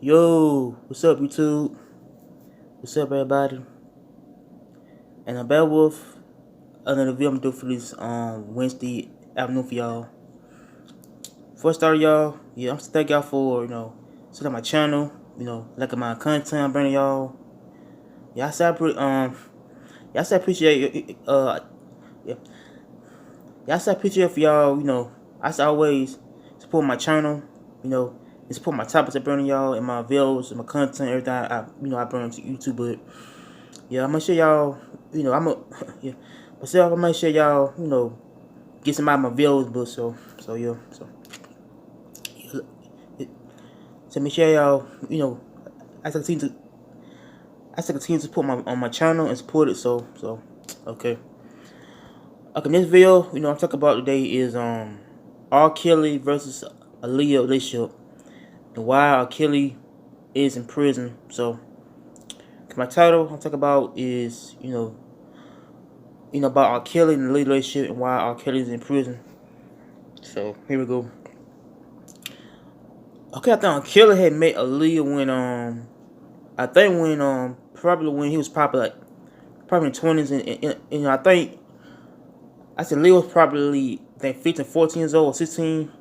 Yo, what's up, YouTube? What's up, everybody? And I'm back with another video I'm gonna do for this Wednesday afternoon for y'all. Before I start, y'all, I'm thank y'all for setting up my channel, liking my content I'm bringing y'all. Yeah, I say appreciate yeah, I say appreciate for y'all. I say always support my channel, and support my topics I bring y'all and my videos and my content, everything I bring to YouTube, but. Yeah, I'm gonna show y'all, I'm gonna, yeah, myself, I'm gonna show y'all, get some out of my videos, but yeah, it, so make sure y'all, as I continue to, support my channel and support it, okay. Okay, this video, I'm talking about today is, R. Kelly versus Aaliyah relationship, and why R. Kelly is in prison, so. My title I'm talking about is, about R. Kelly and the relationship and why R. Kelly is in prison. So here we go. Okay, I think R. Kelly had met Aaliyah when probably when he was probably in 20s, and I think Aaliyah was probably 15, 14 years old or 16.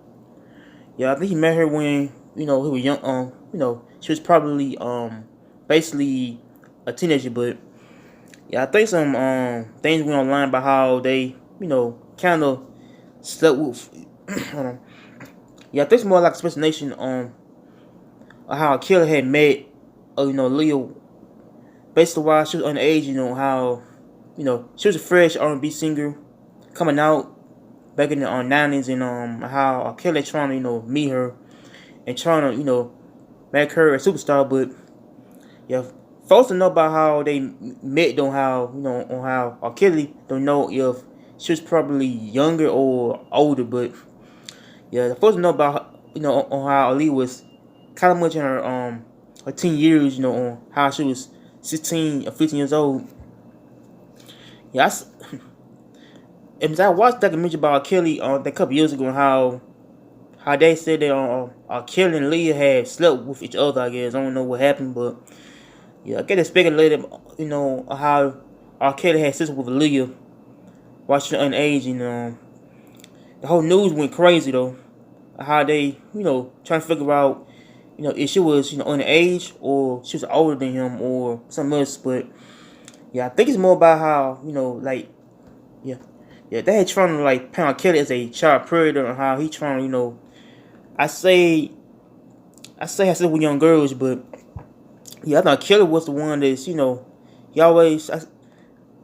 Yeah, I think he met her when he was young. She was probably basically a teenager, but. Yeah, I think some things went online about how they, kind of slept with. Yeah, I think it's more like a explanation on how Killer had met, Leo, basically while she was underage. How, she was a fresh R&B singer coming out back in the 90s, and how Killer trying to, meet her and trying to, make her a superstar, but yeah. Folks don't know about how they met, on how R. Kelly don't know if she was probably younger or older, but yeah, the folks know about on how Ali was kind of much in her teen years, on how she was 16 or 15 years old. Yeah, and I watched that documentary about R. Kelly a couple years ago, and how they said that R. Kelly and Leah had slept with each other. I guess I don't know what happened, but. Yeah, I get to speculate, how R. Kelly had sex with Aaliyah while she was underage, and the whole news went crazy though. How they, trying to figure out, if she was, underage or she was older than him or something else. But yeah, I think it's more about how, yeah, they had trying to paint R. Kelly as a child predator, and how he trying to, I say I sex with young girls, but. Yeah, I thought Kelly was the one that's, he always,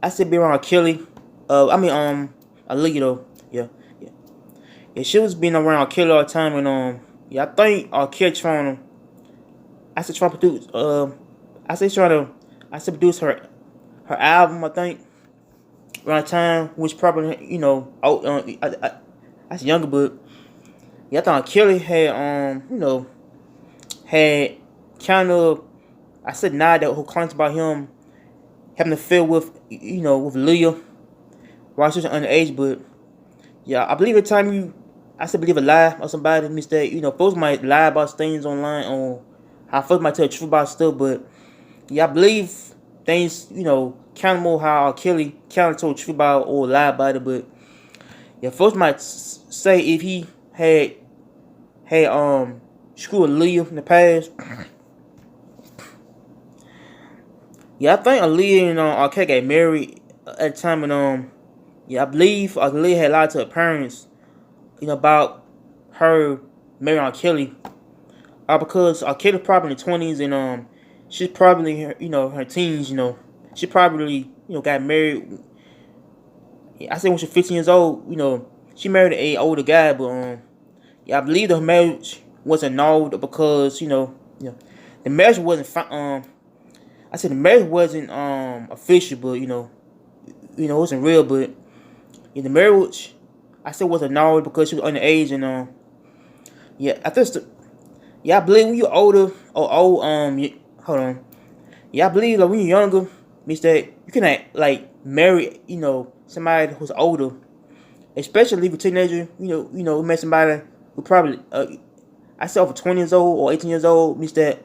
I said be around Kelly. Aaliyah though. Yeah, yeah. Yeah, she was being around Kelly all the time, and, yeah, I think Kelly trying to, trying to produce, produce her album, I think, around the time, which probably, I was younger, but, yeah, I thought Kelly had, had kind of, I said nah that whole comments about him having to feel with with Leah while she was underage, but yeah, I believe every time I said believe a lie or somebody means that folks might lie about things online on how folks might tell the truth about stuff, but yeah, I believe things kind of more how Kelly kind of told the truth about or lie about it, but yeah, folks might say if he had screwed Leah in the past. Yeah, I think Aaliyah and R. Kelly got married at the time, and yeah, I believe Aaliyah had lied to her parents, about her marrying R. Kelly, because R. Kelly probably in the 20s, and she's probably her teens, she probably got married. I say when she's 15 years old, she married a older guy, but yeah, I believe the marriage wasn't annulled because the marriage wasn't I said the marriage wasn't official, but it wasn't real. But the marriage, I said was annulled because she was underage, and yeah, yeah, I believe when you're older or old, hold on, yeah, I believe when you're younger, means that you can marry somebody who's older, especially if you're a teenager. You met somebody who probably I said over 20 years old or 18 years old, means that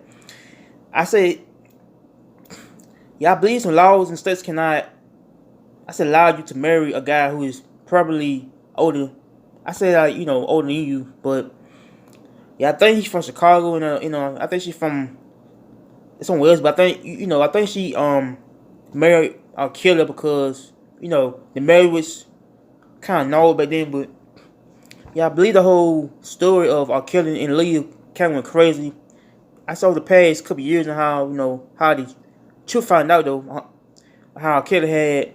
I say, yeah, I believe some laws and states cannot. I said allow you to marry a guy who is probably older. I say like older than you, but yeah, I think he's from Chicago, and I think she's from somewhere else. But I think I think she married a killer because the marriage was kind of null back then. But yeah, I believe the whole story of R. Kelly and Aaliyah kind of went crazy. I saw the past couple years and how how the truth found out though how R. Kelly had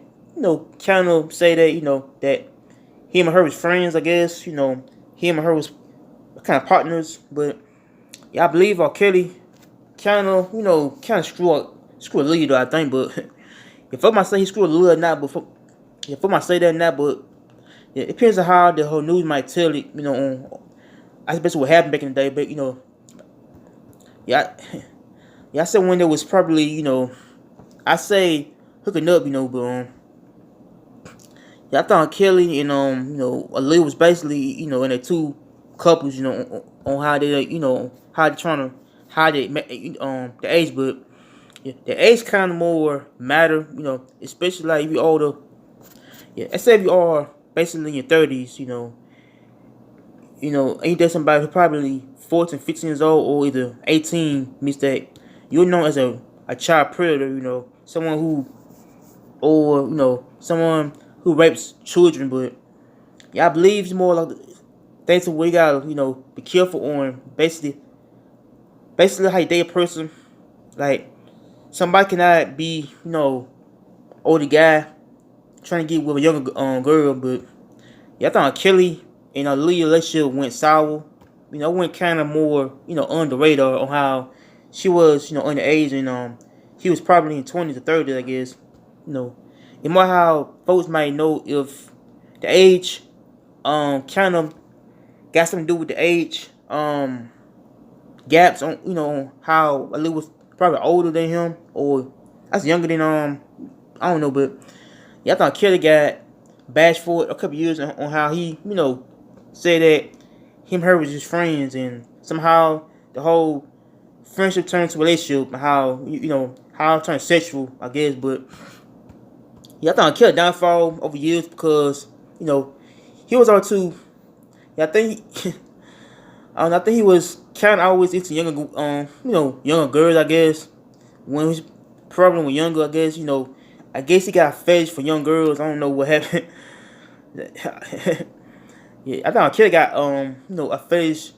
kind of say that that him and her was friends. I guess him and her was kind of partners. But yeah, I believe R. Kelly kind of kind of screw Aaliyah though. I think, but if I might say he screwed Aaliyah or not, but if I might say that or not, but yeah, it depends on how the whole news might tell it. On I suppose what happened back in the day, but yeah, yeah. I said when there was probably I say hooking up, but yeah, I thought Kelly and Aaliyah was basically in the two couples, on how they how they trying to hide the age, but yeah, the age kind of more matter, especially like if you're older. Yeah, let's say if you are basically in your 30s, ain't there somebody who probably 14, 15 years old or either 18 means that you're known as a child predator, someone who or someone who rapes children. But yeah, I believe it's more like things that we gotta be careful on. Basically how you date a person. Like somebody cannot be older guy trying to get with a younger girl. But yeah, I thought Kelly and Aaliyah relationship went sour. Went kind of more on the radar on how she was underage, and he was probably in 20s or 30s, I guess. And more how folks might know if the age kind of got something to do with the age gaps on on how Aaliyah was probably older than him or that's younger than I don't know. But yeah, I thought Kelly got bashed for it a couple years on how he said that him and her was just friends, and somehow the whole friendship turned to a relationship. How how it turned sexual, I guess. But yeah, I thought Kelly downfall over years because he was all too. Yeah, I think I think he was kind of always into younger younger girls. I guess when he was probably when younger, I guess I guess he got a fetish for young girls. I don't know what happened. Yeah, I thought Kelly got a fetish.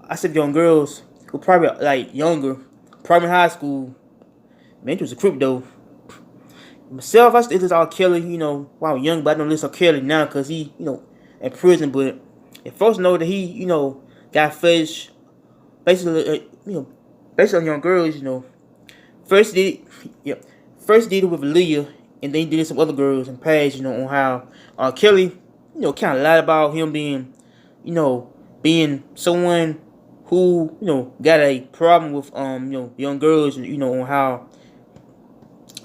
I said young girls who probably like younger, probably in high school. Man, he was a creep though. Myself, I still listen to R. Kelly, while I was young, but I don't listen to R. Kelly now because he, in prison. But if folks know that he, got fetish, basically, basically on young girls, first did, yeah, first did it with Aaliyah, and then he did it with some other girls in past, on how R. Kelly, kind of lied about him being, being someone who, got a problem with, young girls, on how,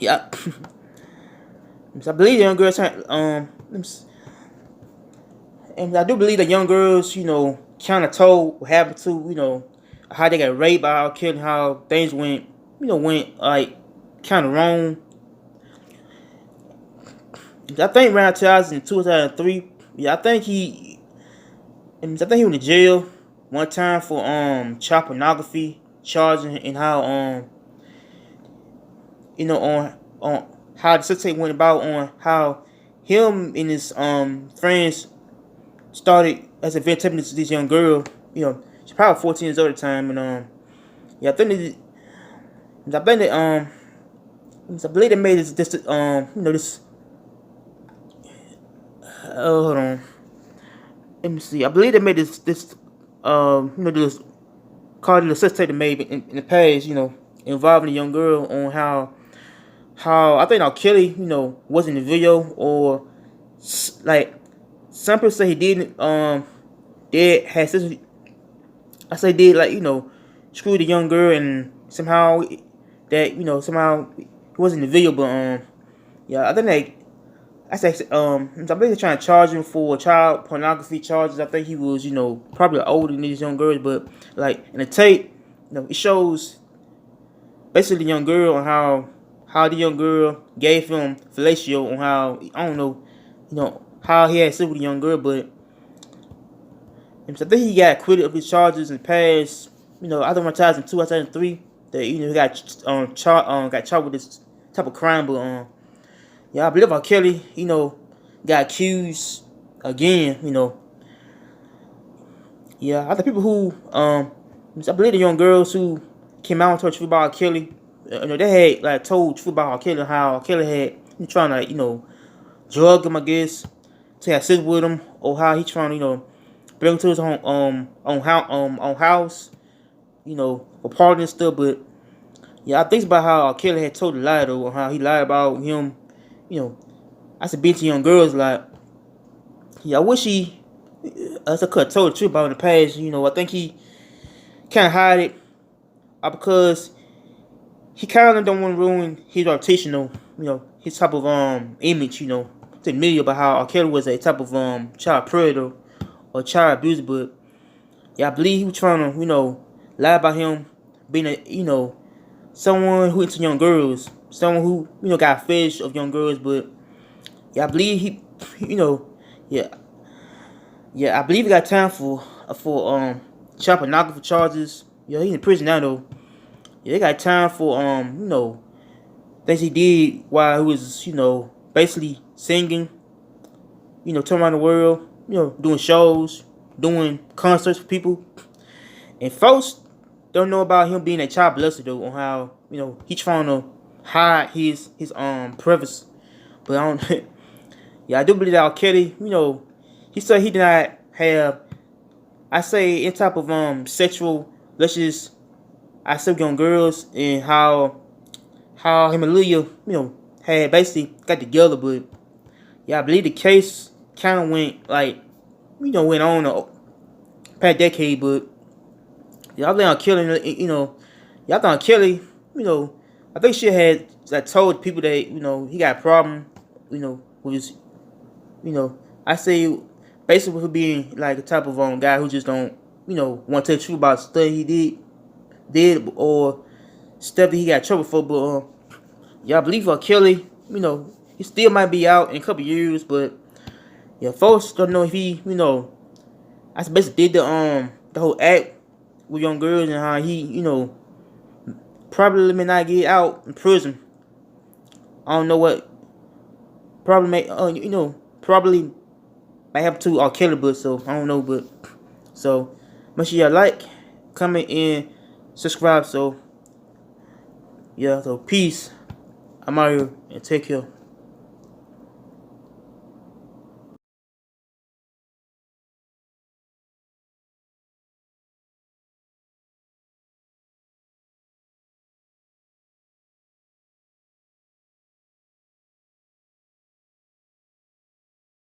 yeah. So I believe the young girls, and I do believe that young girls, kind of told what happened to, how they got raped by R. Kelly, how things went, went like kind of wrong. I think around 2002, 2003, yeah, I think he went to jail one time for child pornography charging and how on how the situation went about on how him and his friends started as a videotaping this young girl. She's probably 14 years old at the time, and yeah, I think I believe they made this this hold on, let me see. I believe they made this this called it a sex tape they made in the past, involving a young girl on how I think now Kelly, was in the video, or like some people say he didn't did had sex. I say did like screw the young girl, and somehow that somehow he wasn't in the video. But yeah, I think I say I believe they're trying to charge him for child pornography charges. I think he was probably older than these young girls, but like in the tape, it shows basically the young girl on how the young girl gave him fellatio on how I don't know, how he had sex with the young girl, but I think he got acquitted of his charges in the past. I think my charge in 2003 that he got got charged with this type of crime, but yeah, I believe R. Kelly got accused again. Yeah, other people who I believe the young girls who came out and told the truth about R. Kelly, they had like told the truth about R. Kelly, how R. Kelly had he trying to drug him, I guess, to have sex with him, or how he trying to bring him to his own house, for partying and stuff. But yeah, I think about how R. Kelly had told a lie though, or how he lied about him. I said being to young girls like, yeah, I wish he, as I could have told the truth about in the past. I think he kind of hide it because he kind of don't want to ruin his reputation, his type of image, to the media about how R. Kelly was a type of child predator or child abuser. But yeah, I believe he was trying to lie about him being a someone who into young girls, someone who got a fetish of young girls. But yeah, I believe he, yeah, I believe he got time for child pornography charges. Yeah, he's in prison now though. Yeah, they got time for things he did while he was basically singing, touring around the world, doing shows, doing concerts for people. And folks don't know about him being a child molester though, on how he trying to hide his preface. But I don't. Yeah, I do believe that R. Kelly, he said he did not have, I say, any type of sexual relations. I said young girls, and how him and Aaliyah, had basically got together. But yeah, I believe the case kind of went like, went on a past decade. But yeah, I think R. Kelly, yeah, I think R. Kelly, I think she had like told people that he got a problem, with his, I say basically for being like a type of guy who just don't, want to tell the truth about stuff he did or stuff that he got in trouble for. But yeah, I believe R. Kelly, he still might be out in a couple years. But yeah, folks don't know if he, I basically did the whole act with young girls and how he, probably may not get out in prison. I don't know what probably probably might happen to R. Kelly, but so I don't know. But so make sure you like, comment, and subscribe. So yeah, so peace. I'm out here and take care.